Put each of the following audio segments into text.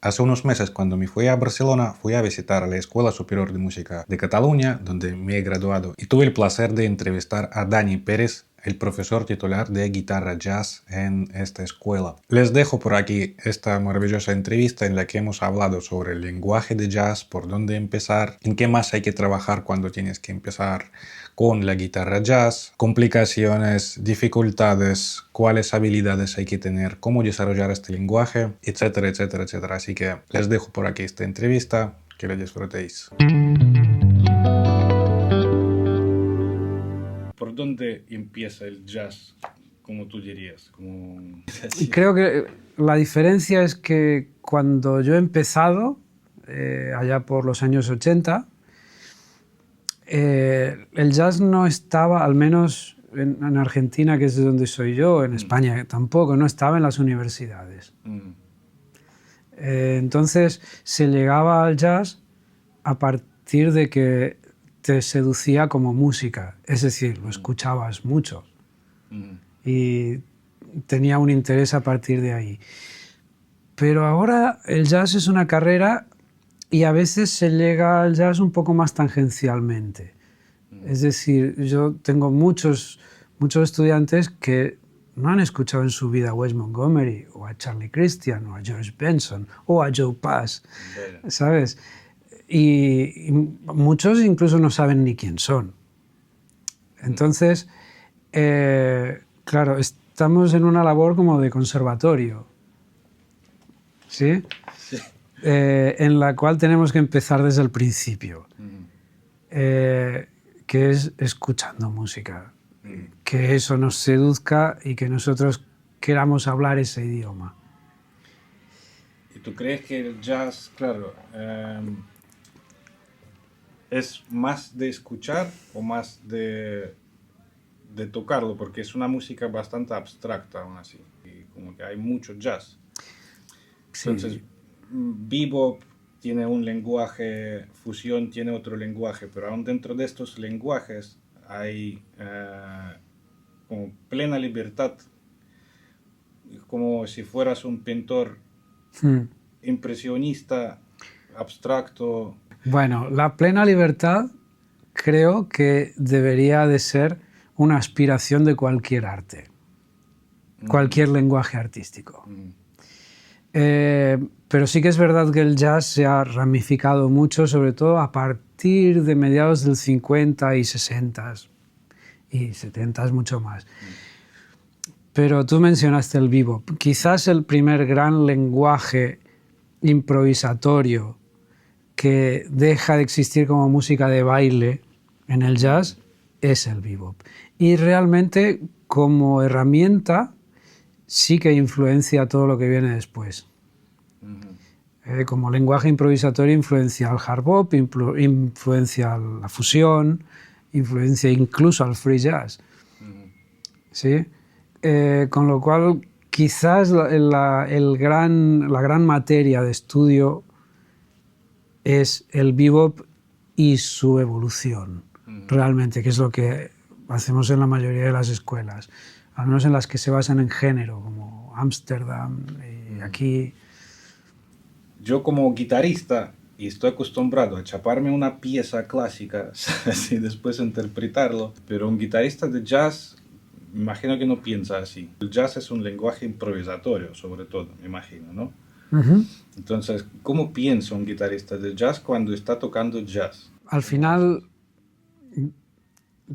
Hace unos meses, cuando me fui a Barcelona, fui a visitar la Escuela Superior de Música de Cataluña, donde me he graduado, y tuve el placer de entrevistar a Dani Pérez, el profesor titular de guitarra jazz en esta escuela. Les dejo por aquí esta maravillosa entrevista en la que hemos hablado sobre el lenguaje de jazz, por dónde empezar, en qué más hay que trabajar cuando tienes que empezar con la guitarra jazz, complicaciones, dificultades, cuáles habilidades hay que tener, cómo desarrollar este lenguaje, etcétera, etcétera, etcétera. Así que les dejo por aquí esta entrevista, que la disfrutéis. ¿Por dónde empieza el jazz, como tú dirías? Creo que la diferencia es que cuando yo he empezado, allá por los años 80, el jazz no estaba, al menos en Argentina, que es de donde soy yo, en España tampoco, no estaba en las universidades. Entonces se llegaba al jazz a partir de que te seducía como música, es decir, lo escuchabas mucho y tenía un interés a partir de ahí. Pero ahora el jazz es una carrera y a veces se llega al jazz un poco más tangencialmente. Es decir, yo tengo muchos estudiantes que no han escuchado en su vida a Wes Montgomery o a Charlie Christian o a George Benson o a Joe Pass, ¿sabes? Y muchos incluso no saben ni quién son. Entonces, claro, estamos en una labor como de conservatorio, ¿sí? En la cual tenemos que empezar desde el principio, que es escuchando música, que eso nos seduzca y que nosotros queramos hablar ese idioma. ¿Y tú crees que el jazz, claro, es más de escuchar o más de tocarlo? Porque es una música bastante abstracta aún así, y como que hay mucho jazz. Sí. Entonces, bebop tiene un lenguaje, fusión tiene otro lenguaje, pero aún dentro de estos lenguajes hay como plena libertad, como si fueras un pintor impresionista, abstracto. Bueno, la plena libertad creo que debería de ser una aspiración de cualquier arte, cualquier lenguaje artístico. Pero sí que es verdad que el jazz se ha ramificado mucho, sobre todo a partir de mediados del 50 y 60 y 70 mucho más. Pero tú mencionaste el bebop. Quizás el primer gran lenguaje improvisatorio que deja de existir como música de baile en el jazz es el bebop. Y realmente como herramienta sí que influencia todo lo que viene después. Como lenguaje improvisatorio influencia al hard bop, influencia a la fusión, influencia incluso al free jazz. ¿Sí? Con lo cual quizás la gran materia de estudio es el bebop y su evolución, realmente, que es lo que hacemos en la mayoría de las escuelas, al menos en las que se basan en género, como Ámsterdam y aquí. Yo como guitarrista, y estoy acostumbrado a chaparme una pieza clásica y después interpretarlo, pero un guitarrista de jazz, me imagino que no piensa así. El jazz es un lenguaje improvisatorio, sobre todo, me imagino, ¿no? Entonces, ¿cómo piensa un guitarrista de jazz cuando está tocando jazz? Al final,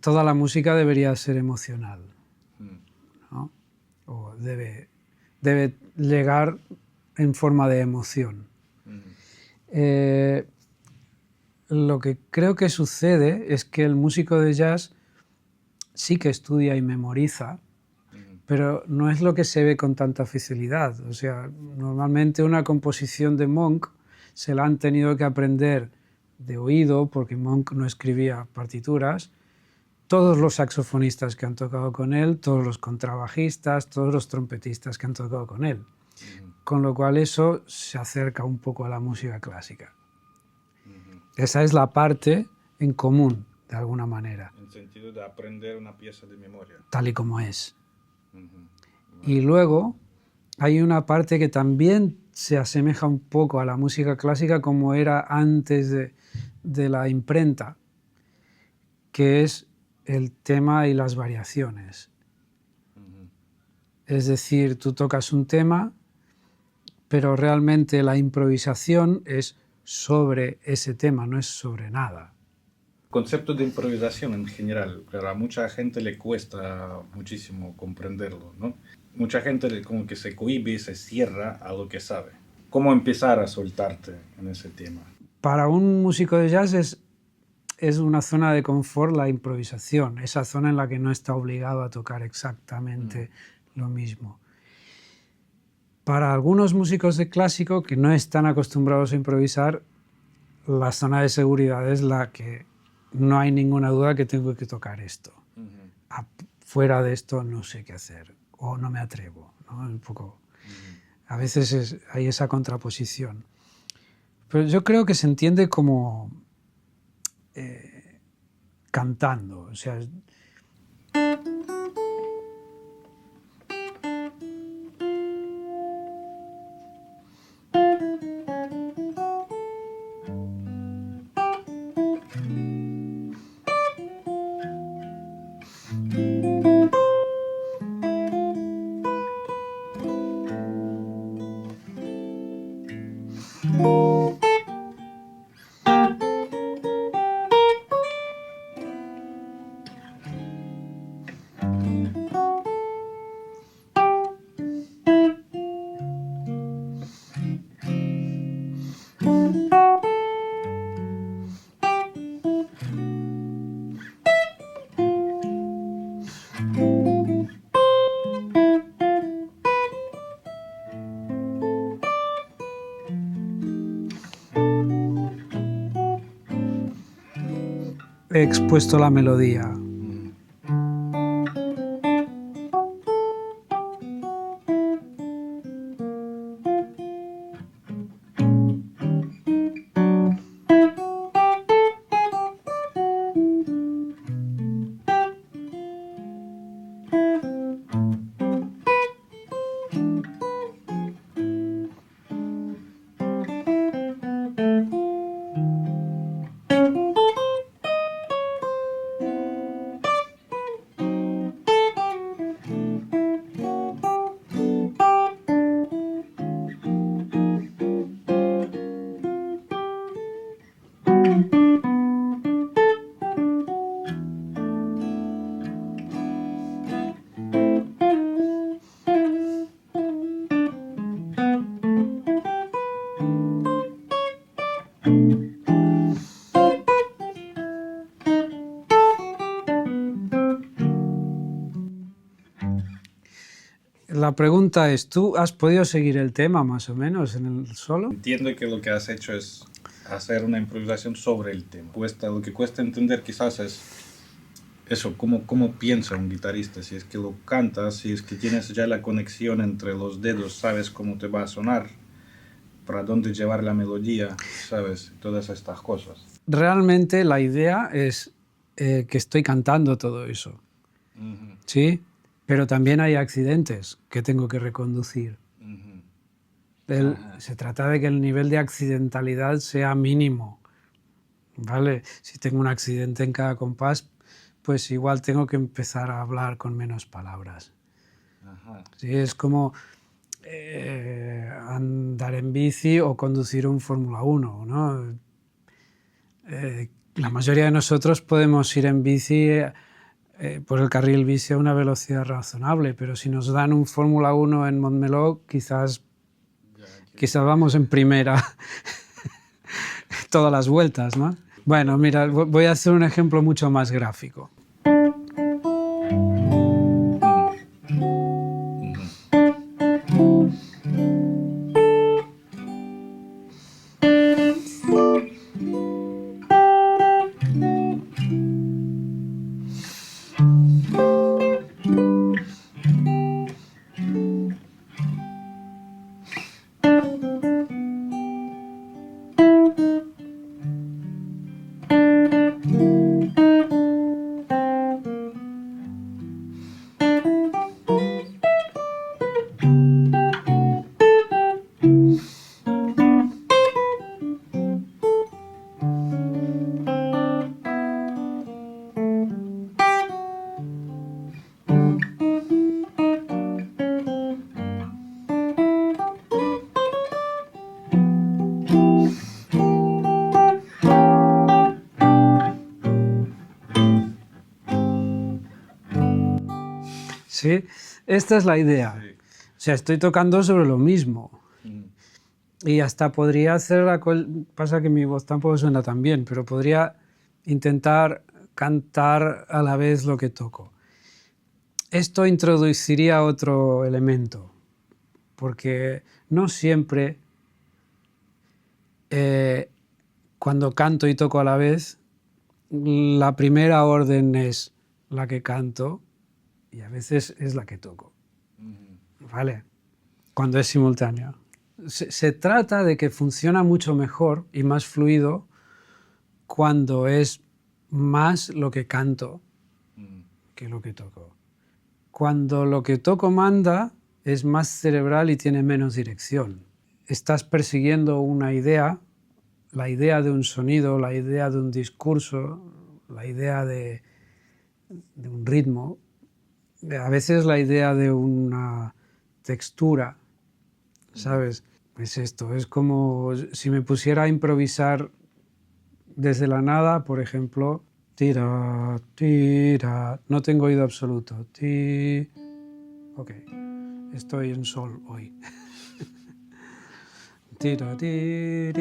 toda la música debería ser emocional, ¿no? O debe llegar en forma de emoción. Lo que creo que sucede es que el músico de jazz sí que estudia y memoriza, pero no es lo que se ve con tanta facilidad. O sea, normalmente una composición de Monk se la han tenido que aprender de oído, porque Monk no escribía partituras. Todos los saxofonistas que han tocado con él, todos los contrabajistas, todos los trompetistas que han tocado con él. Con lo cual eso se acerca un poco a la música clásica. Esa es la parte en común, de alguna manera. En sentido de aprender una pieza de memoria. Tal y como es. Y luego hay una parte que también se asemeja un poco a la música clásica como era antes de la imprenta, que es el tema y las variaciones. Es decir, tú tocas un tema, pero realmente la improvisación es sobre ese tema, no es sobre nada. El concepto de improvisación en general, pero a mucha gente le cuesta muchísimo comprenderlo, ¿no? Mucha gente como que se cohíbe y se cierra a lo que sabe. ¿Cómo empezar a soltarte en ese tema? Para un músico de jazz es una zona de confort la improvisación, esa zona en la que no está obligado a tocar exactamente lo mismo. Para algunos músicos de clásico que no están acostumbrados a improvisar, la zona de seguridad es la que no hay ninguna duda que tengo que tocar esto. Fuera de esto no sé qué hacer o no me atrevo, ¿no? Un poco. A veces hay esa contraposición. Pero yo creo que se entiende como cantando. O sea, he expuesto la melodía. La pregunta es, ¿tú has podido seguir el tema más o menos en el solo? Entiendo que lo que has hecho es hacer una improvisación sobre el tema. Lo que cuesta entender quizás es eso, cómo piensa un guitarrista, si es que lo cantas, si es que tienes ya la conexión entre los dedos, sabes cómo te va a sonar, para dónde llevar la melodía, sabes, todas estas cosas. Realmente la idea es que estoy cantando todo eso, ¿sí? Pero también hay accidentes que tengo que reconducir. Se trata de que el nivel de accidentalidad sea mínimo, ¿vale? Si tengo un accidente en cada compás, pues igual tengo que empezar a hablar con menos palabras. Sí, es como andar en bici o conducir un Fórmula 1, ¿no? La mayoría de nosotros podemos ir en bici por el carril bici a una velocidad razonable, pero si nos dan un Fórmula 1 en Montmeló, quizás vamos en primera todas las vueltas, ¿no? Bueno, mira, voy a hacer un ejemplo mucho más gráfico. ¿Sí? Esta es la idea. Sí. O sea, estoy tocando sobre lo mismo. Y hasta podría hacer pasa que mi voz tampoco suena tan bien, pero podría intentar cantar a la vez lo que toco. Esto introduciría otro elemento, porque no siempre cuando canto y toco a la vez, la primera orden es la que canto y a veces es la que toco. ¿Vale? Cuando es simultáneo. Se trata de que funciona mucho mejor y más fluido cuando es más lo que canto que lo que toco. Cuando lo que toco manda, es más cerebral y tiene menos dirección. Estás persiguiendo una idea, la idea de un sonido, la idea de un discurso, la idea de un ritmo, a veces la idea de una textura, ¿sabes? Es esto, es como si me pusiera a improvisar desde la nada, por ejemplo, tira, tira, no tengo oído absoluto, ok, estoy en sol hoy. Tira, tiri,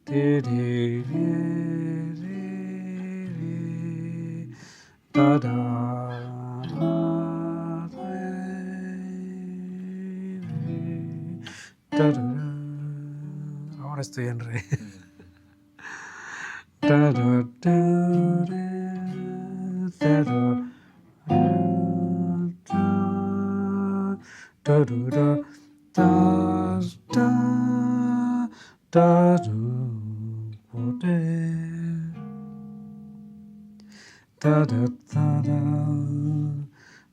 tiri, da, da, da, da. Ahora estoy en re. Da, da, da, da, da, da, da, da, da, da, da,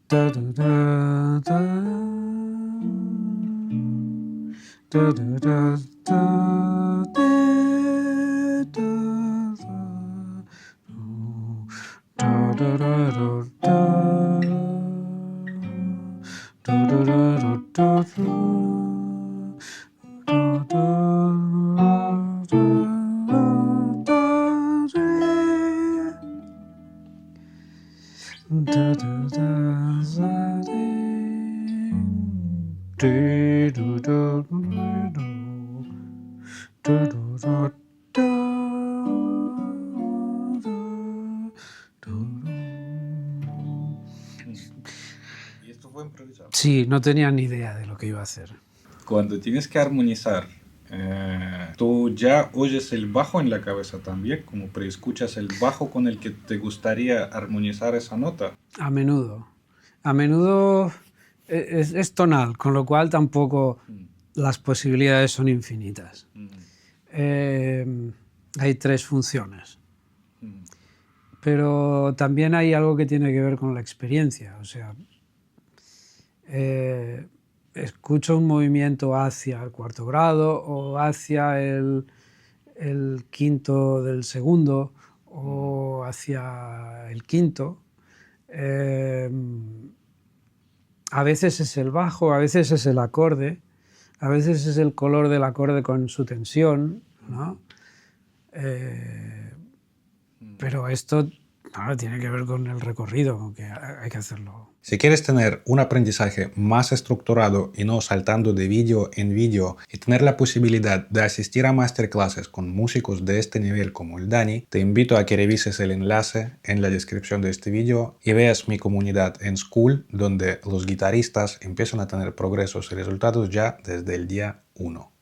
da, da, da, da. Da, da, da, da, da, da, da, da, da, da, Y esto fue improvisado. Sí, no tenía ni idea de lo que iba a hacer. Cuando tienes que armonizar, ¿tú ya oyes el bajo en la cabeza también? ¿Como preescuchas el bajo con el que te gustaría armonizar esa nota? A menudo. A menudo es tonal, con lo cual tampoco las posibilidades son infinitas. Hay 3 funciones. Pero también hay algo que tiene que ver con la experiencia. O sea, escucho un movimiento hacia el 4º grado o hacia el 5º del segundo o hacia el 5º. A veces es el bajo, a veces es el acorde, a veces es el color del acorde con su tensión, ¿no? Pero esto tiene que ver con el recorrido, con que hay que hacerlo. Si quieres tener un aprendizaje más estructurado y no saltando de vídeo en vídeo y tener la posibilidad de asistir a masterclasses con músicos de este nivel como el Dani, te invito a que revises el enlace en la descripción de este vídeo y veas mi comunidad en School, donde los guitarristas empiezan a tener progresos y resultados ya desde el día 1.